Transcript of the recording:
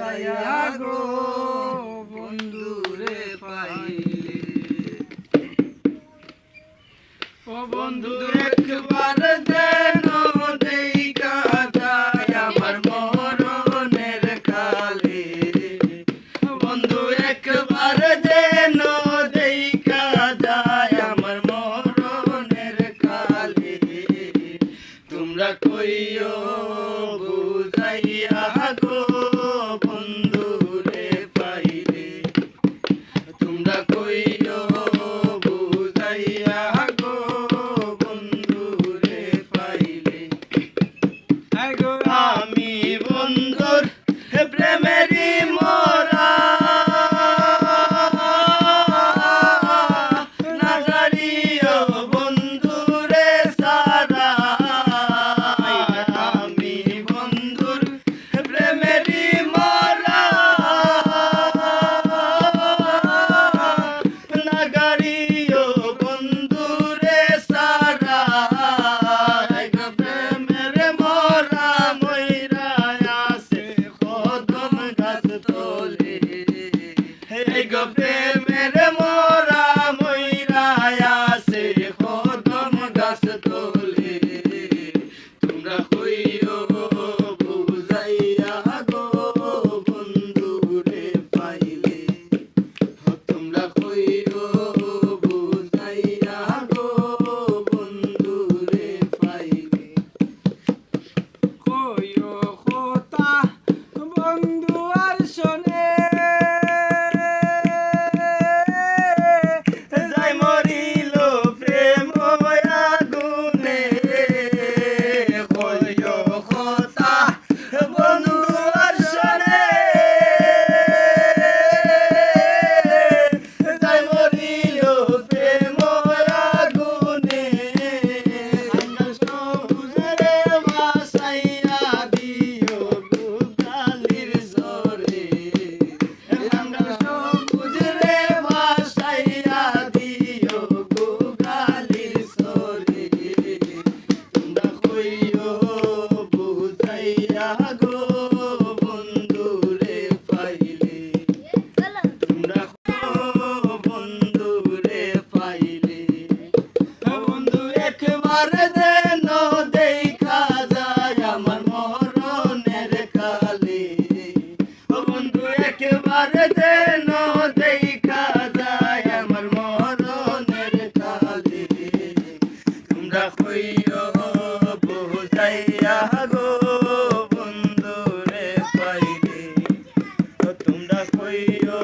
বুঝাইয়া গো বন্ধুরে পাইলে। ও বন্ধু একবার যেন দেখা যায় আমার মরণের কালে। বন্ধু একবার যেন দেখা যায় আমার মরণের কালে। তোমরা কইও বুঝাইয়া গো বন্ধুরে পাইলে। তোমরা কইও বুঝাইয়া গো বন্ধুরে পাইলে। আমি বন্ধুর প্রেমেরই মরা না জানিও বন্ধুরে সারা। আমি বন্ধুর প্রেমেরই মরা না জানিও বন্ধুরে সারা। প্রেমের মরা ময়রা আছে কদম গাছ তলে। এই গো প্রেমের মরা ময়রা আছে কদম গাছ তলে। তোমরা কইও বুঝাইয়া গো বন্ধুরে পাইলে। তোমরা কইও বুঝাইয়া গো বন্ধুরে পাইলে। কইও কথা বন্ধু আর শোনে যাই মরিল প্রেম আগুনে। কইও কথা বন্ধু আর শোনে যাই মরিল প্রেম আগুনে। সবুজরে বাসাইয়া দিও গুগালির জোরে। সবুজরে বাসাইয়া দিও গুগালির জোরে। তোমরা কইও বুঝাইয়া গো বন্ধুরে পাইলে। তোমরা বন্ধুরে পাইলে। বন্ধু একবার যেন দেখা যায় আমার মরণের কালে। বন্ধু একবার যেন দেখা যায় আমার মরণের কালে। তোমরা কইও বুঝাইয়া গো বন্ধুরে পাইলে। তোমরা কইও